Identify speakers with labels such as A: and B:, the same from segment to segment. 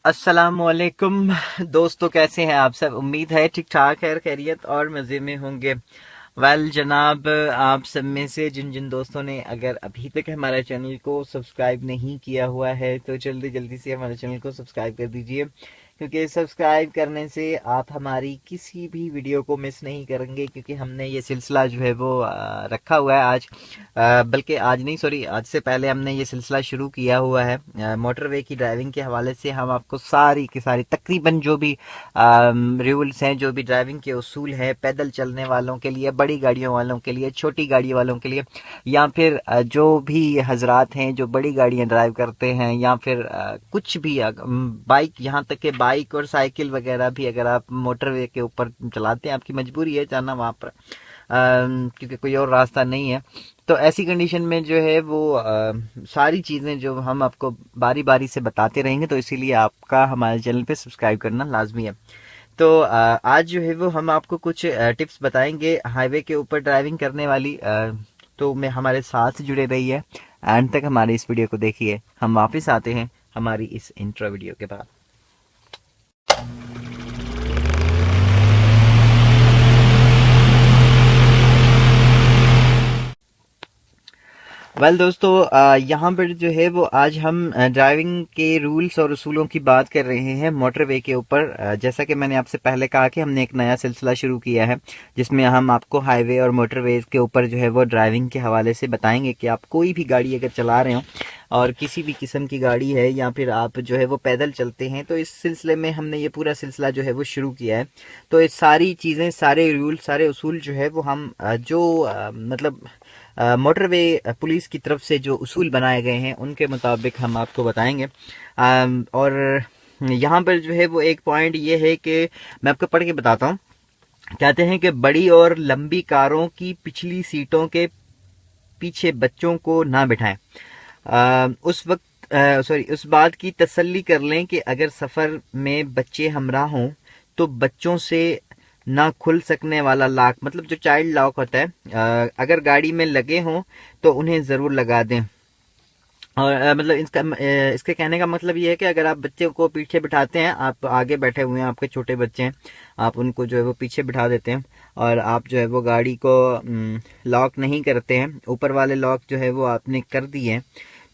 A: अस्सलामुअलैकुम दोस्तों, कैसे हैं आप सब। उम्मीद है ठीक ठाक है, खैरियत और मज़े में होंगे। जनाब, आप सब में से जिन जिन दोस्तों ने अगर अभी तक हमारे चैनल को सब्सक्राइब नहीं किया हुआ है तो जल्दी जल्दी से हमारे चैनल को सब्सक्राइब कर दीजिए, क्योंकि सब्सक्राइब करने से आप हमारी किसी भी वीडियो को मिस नहीं करेंगे। क्योंकि हमने ये सिलसिला जो है वो रखा हुआ है आज, बल्कि आज नहीं, सॉरी, आज से पहले हमने ये सिलसिला शुरू किया हुआ है। मोटरवे की ड्राइविंग के हवाले से हम आपको सारी की सारी तकरीबन जो भी रूल्स हैं, जो भी ड्राइविंग के उसूल हैं, पैदल चलने वालों के लिए, बड़ी गाड़ियों वालों के लिए, छोटी गाड़ी वालों के लिए, या फिर जो भी हजरात हैं जो बड़ी गाड़ियां ड्राइव करते हैं, या फिर कुछ भी बाइक, यहाँ तक कि बाइक और साइकिल वगैरह भी अगर आप मोटरवे के ऊपर चलाते हैं, आपकी मजबूरी है जाना वहाँ पर, क्योंकि कोई और रास्ता नहीं है। तो ऐसी कंडीशन में जो है वो सारी चीज़ें जो हम आपको बारी बारी से बताते रहेंगे, तो इसीलिए आपका हमारे चैनल पे सब्सक्राइब करना लाजमी है। तो आज जो है वो हम आपको कुछ टिप्स बताएंगे हाईवे के ऊपर ड्राइविंग करने वाली। तो मैं हमारे साथ जुड़े रहिए, एंड तक हमारी इस वीडियो को देखिए। हम वापस आते हैं हमारी इस इंट्रो वीडियो के बाद। दोस्तों, यहाँ पर जो है वो आज हम ड्राइविंग के रूल्स और उसूलों की बात कर रहे हैं मोटरवे के ऊपर। जैसा कि मैंने आपसे पहले कहा कि हमने एक नया सिलसिला शुरू किया है, जिसमें हम आपको हाईवे और मोटरवे के ऊपर जो है वो ड्राइविंग के हवाले से बताएंगे कि आप कोई भी गाड़ी अगर चला रहे हो और किसी भी किस्म की गाड़ी है, या फिर आप जो है वो पैदल चलते हैं, तो इस सिलसिले में हमने ये पूरा सिलसिला जो है वो शुरू किया है। तो ये सारी चीज़ें, सारे रूल, सारे उसूल जो है वो हम मतलब मोटरवे पुलिस की तरफ से जो उसूल बनाए गए हैं उनके मुताबिक हम आपको बताएंगे। और यहाँ पर जो है वो एक पॉइंट ये है कि मैं आपको पढ़ के बताता हूँ। कहते हैं कि बड़ी और लंबी कारों की पिछली सीटों के पीछे बच्चों को ना बिठाएं। उस वक्त उस बात की तसल्ली कर लें कि अगर सफ़र में बच्चे हमरा हों तो बच्चों से ना खुल सकने वाला लॉक, मतलब जो चाइल्ड लॉक होता है, अगर गाड़ी में लगे हों तो उन्हें ज़रूर लगा दें। और मतलब इसके कहने का मतलब ये है कि अगर आप बच्चे को पीछे बिठाते हैं, आप आगे बैठे हुए हैं, आपके छोटे बच्चे हैं, आप उनको जो है वो पीछे बिठा देते हैं और आप जो है वो गाड़ी को लॉक नहीं करते हैं, ऊपर वाले लॉक जो है वो आपने कर दिए हैं,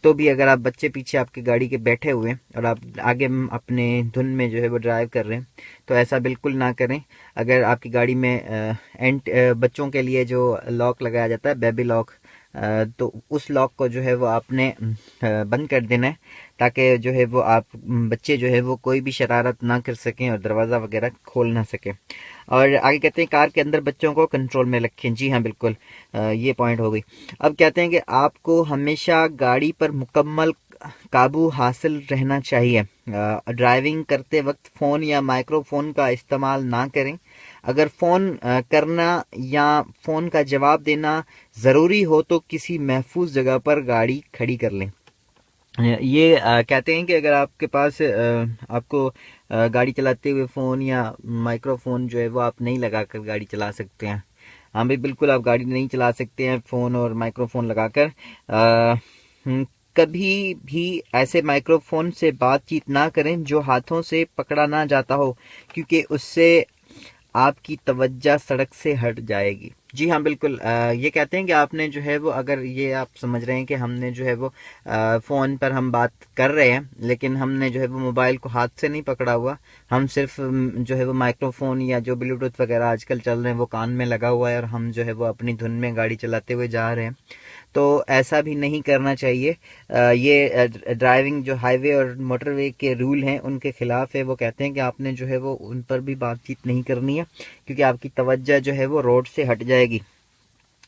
A: तो भी अगर आप बच्चे पीछे आपकी गाड़ी के बैठे हुए हैं और आप आगे अपने धुन में जो है वो ड्राइव कर रहे हैं, तो ऐसा बिल्कुल ना करें। अगर आपकी गाड़ी में बच्चों के लिए जो लॉक लगाया जाता है, बेबी लॉक, तो उस लॉक को जो है वो आपने बंद कर देना है, ताकि जो है वो आप बच्चे जो है वो कोई भी शरारत ना कर सकें और दरवाज़ा वगैरह खोल ना सकें। और आगे कहते हैं कार के अंदर बच्चों को कंट्रोल में रखें। जी हाँ, बिल्कुल, ये पॉइंट हो गई। अब कहते हैं कि आपको हमेशा गाड़ी पर मुकम्मल काबू हासिल रहना चाहिए। ड्राइविंग करते वक्त फ़ोन या माइक्रोफोन का इस्तेमाल ना करें। अगर फ़ोन करना या फ़ोन का जवाब देना ज़रूरी हो तो किसी महफूज जगह पर गाड़ी खड़ी कर लें। ये कहते हैं कि अगर आपके पास आपको गाड़ी चलाते हुए फ़ोन या माइक्रोफोन जो है वो आप नहीं लगाकर गाड़ी चला सकते हैं। हाँ भाई, बिल्कुल, आप गाड़ी नहीं चला सकते हैं फ़ोन और माइक्रोफोन लगाकर। कभी भी ऐसे माइक्रोफोन से बातचीत ना करें जो हाथों से पकड़ा ना जाता हो, क्योंकि उससे आपकी तवज्जो सड़क से हट जाएगी। जी हाँ, बिल्कुल, ये कहते हैं कि आपने जो है वो, अगर ये आप समझ रहे हैं कि हमने जो है वो फ़ोन पर हम बात कर रहे हैं, लेकिन हमने जो है वो मोबाइल को हाथ से नहीं पकड़ा हुआ, हम सिर्फ जो है वो माइक्रोफोन या जो ब्लूटूथ वगैरह आजकल चल रहे हैं वो कान में लगा हुआ है, और हम जो है वो अपनी धुन में गाड़ी चलाते हुए जा रहे हैं, तो ऐसा भी नहीं करना चाहिए। ये ड्राइविंग जो हाईवे और मोटरवे के रूल हैं उनके खिलाफ है। वो कहते हैं कि आपने जो है वो उन पर भी बातचीत नहीं करनी है, क्योंकि आपकी तवज्जो जो है वो रोड से हट जाएगी।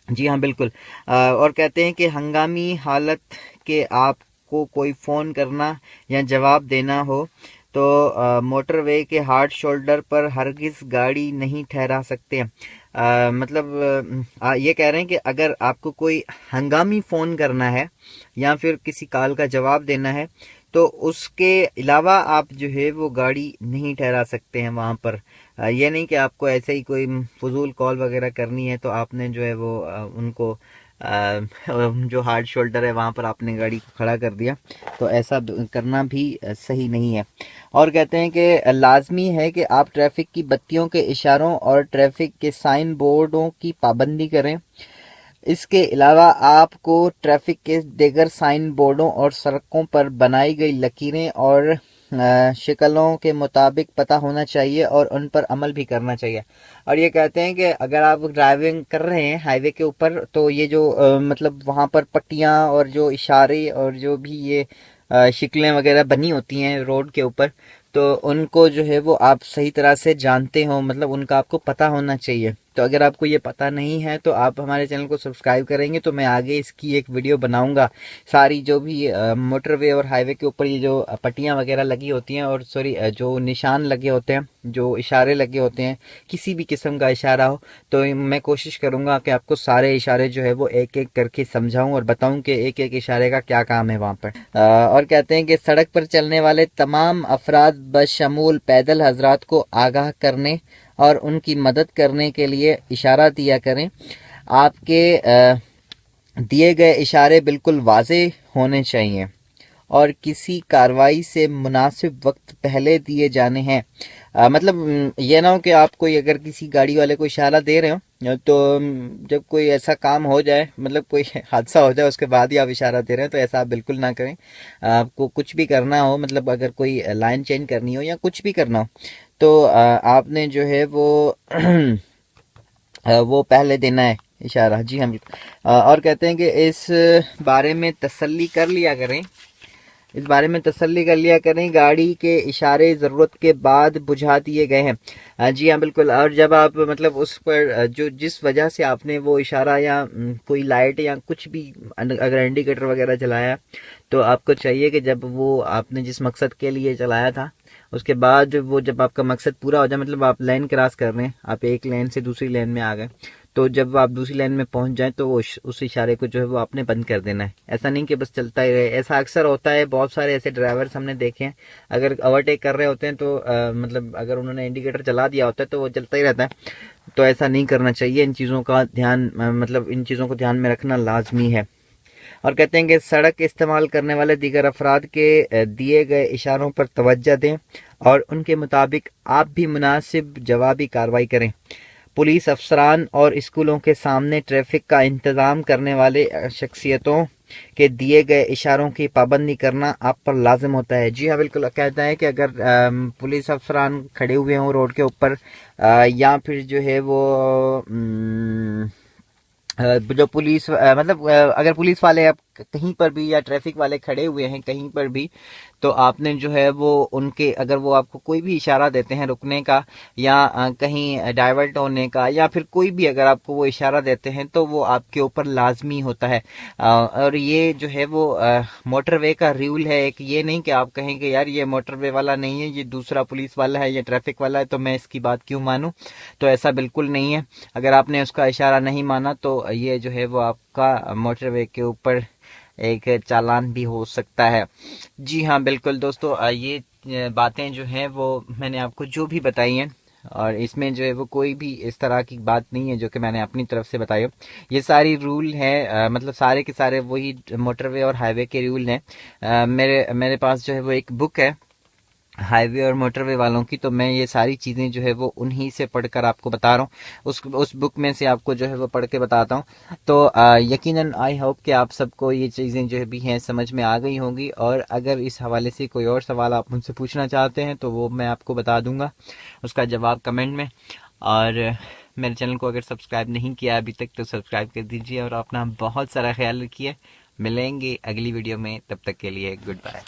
A: जी हाँ, बिल्कुल। और कहते हैं कि हंगामी हालत के आपको कोई फ़ोन करना या जवाब देना हो तो मोटरवे के हार्ड शोल्डर पर हरगिज़ गाड़ी नहीं ठहरा सकते हैं। मतलब ये कह रहे हैं कि अगर आपको कोई हंगामी फ़ोन करना है या फिर किसी कॉल का जवाब देना है, तो उसके अलावा आप जो है वो गाड़ी नहीं ठहरा सकते हैं वहाँ पर। ये नहीं कि आपको ऐसे ही कोई फजूल कॉल वगैरह करनी है तो आपने जो है वो उनको जो हार्ड शोल्डर है वहाँ पर आपने गाड़ी को खड़ा कर दिया, तो ऐसा करना भी सही नहीं है। और कहते हैं कि लाजमी है कि आप ट्रैफिक की बत्तियों के इशारों और ट्रैफिक के साइन बोर्डों की पाबंदी करें। इसके अलावा आपको ट्रैफिक के दीगर साइन बोर्डों और सड़कों पर बनाई गई लकीरें और शिकलों के मुताबिक पता होना चाहिए और उन पर अमल भी करना चाहिए। और ये कहते हैं कि अगर आप ड्राइविंग कर रहे हैं हाईवे के ऊपर, तो ये जो मतलब वहाँ पर पट्टियाँ और जो इशारे और जो भी ये शिकलें वगैरह बनी होती हैं रोड के ऊपर, तो उनको जो है वो आप सही तरह से जानते हो, मतलब उनका आपको पता होना चाहिए। तो अगर आपको ये पता नहीं है तो आप हमारे चैनल को सब्सक्राइब करेंगे तो मैं आगे इसकी एक वीडियो बनाऊंगा। सारी जो भी मोटरवे और हाईवे के ऊपर ये जो पट्टियां वगैरह लगी होती हैं और सॉरी जो निशान लगे होते हैं, जो इशारे लगे होते हैं, किसी भी किस्म का इशारा हो, तो मैं कोशिश करूंगा कि आपको सारे इशारे जो है वो एक एक करके समझाऊं और बताऊं कि एक एक इशारे का क्या काम है वहाँ पर। और कहते हैं कि सड़क पर चलने वाले तमाम अफराद बशमूल पैदल हजरात को आगाह करने और उनकी मदद करने के लिए इशारा दिया करें। आपके दिए गए इशारे बिल्कुल वाज़ेह होने चाहिए और किसी कार्रवाई से मुनासिब वक्त पहले दिए जाने हैं। मतलब ये ना हो कि आप कोई अगर किसी गाड़ी वाले को इशारा दे रहे हो, तो जब कोई ऐसा काम हो जाए, मतलब कोई हादसा हो जाए, उसके बाद ही आप इशारा दे रहे हैं, तो ऐसा आप बिल्कुल ना करें। आपको कुछ भी करना हो, मतलब अगर कोई लाइन चेंज करनी हो या कुछ भी करना हो, तो आपने जो है वो पहले देना है इशारा। जी हाँ बिल्कुल। और कहते हैं कि इस बारे में तसल्ली कर लिया करें, गाड़ी के इशारे ज़रूरत के बाद बुझा दिए गए हैं। जी हाँ बिल्कुल। और जब आप मतलब उस पर जो जिस वजह से आपने वो इशारा या कोई लाइट या कुछ भी अगर इंडिकेटर वगैरह चलाया, तो आपको चाहिए कि जब वो आपने जिस मकसद के लिए चलाया था, उसके बाद वो जब आपका मकसद पूरा हो जाए, मतलब आप लाइन क्रॉस कर रहे हैं, आप एक लाइन से दूसरी लाइन में आ गए, तो जब आप दूसरी लाइन में पहुंच जाएं तो वो उस इशारे को जो है वो आपने बंद कर देना है। ऐसा नहीं कि बस चलता ही रहे। ऐसा अक्सर होता है, बहुत सारे ऐसे ड्राइवर्स हमने देखे हैं, अगर ओवरटेक कर रहे होते हैं तो मतलब अगर उन्होंने इंडिकेटर चला दिया होता है तो वो चलता ही रहता है। तो ऐसा नहीं करना चाहिए। इन चीज़ों का ध्यान मतलब इन चीज़ों को ध्यान में रखना लाजमी है। और कहते हैं कि सड़क इस्तेमाल करने वाले दीगर अफराद के दिए गए इशारों पर तवज्जो दें और उनके मुताबिक आप भी मुनासिब जवाबी कार्रवाई करें। पुलिस अफसरान और स्कूलों के सामने ट्रैफिक का इंतज़ाम करने वाले शख्सियतों के दिए गए इशारों की पाबंदी करना आप पर लाजिम होता है। जी हाँ बिल्कुल। कहता है कि अगर पुलिस अफसरान खड़े हुए हों रोड के ऊपर, या फिर जो है वो जो पुलिस मतलब अगर पुलिस वाले आप कहीं पर भी या ट्रैफिक वाले खड़े हुए हैं कहीं पर भी, तो आपने जो है वो उनके अगर वो आपको कोई भी इशारा देते हैं रुकने का या कहीं डाइवर्ट होने का, या फिर कोई भी अगर आपको वो इशारा देते हैं, तो वो आपके ऊपर लाजमी होता है। और ये जो है वो मोटरवे का रूल है एक। ये नहीं कि आप कहेंगे यार ये मोटरवे वाला नहीं है, ये दूसरा पुलिस वाला है, ये ट्रैफिक वाला है, तो मैं इसकी बात क्यों मानूं। तो ऐसा बिल्कुल नहीं है। अगर आपने उसका इशारा नहीं माना तो ये जो है वो आपका मोटरवे के ऊपर एक चालान भी हो सकता है। जी हाँ बिल्कुल दोस्तों, ये बातें जो हैं वो मैंने आपको जो भी बताई हैं, और इसमें जो है वो कोई भी इस तरह की बात नहीं है जो कि मैंने अपनी तरफ से बताई हो। ये सारी रूल है, मतलब सारे के सारे वही मोटरवे और हाईवे के रूल हैं। मेरे पास जो है वो एक बुक है हाईवे और मोटरवे वालों की, तो मैं ये सारी चीज़ें जो है वो उन्हीं से पढ़कर आपको बता रहा हूँ। उस बुक में से आपको जो है वो पढ़ के बताता हूँ। तो यकीनन आई होप कि आप सबको ये चीज़ें जो भी हैं समझ में आ गई होंगी। और अगर इस हवाले से कोई और सवाल आप मुझसे पूछना चाहते हैं तो वो मैं आपको बता दूंगा, उसका जवाब कमेंट में। और मेरे चैनल को अगर सब्सक्राइब नहीं किया अभी तक तो सब्सक्राइब कर दीजिए और अपना बहुत सारा ख्याल रखिए। मिलेंगे अगली वीडियो में, तब तक के लिए गुड बाय।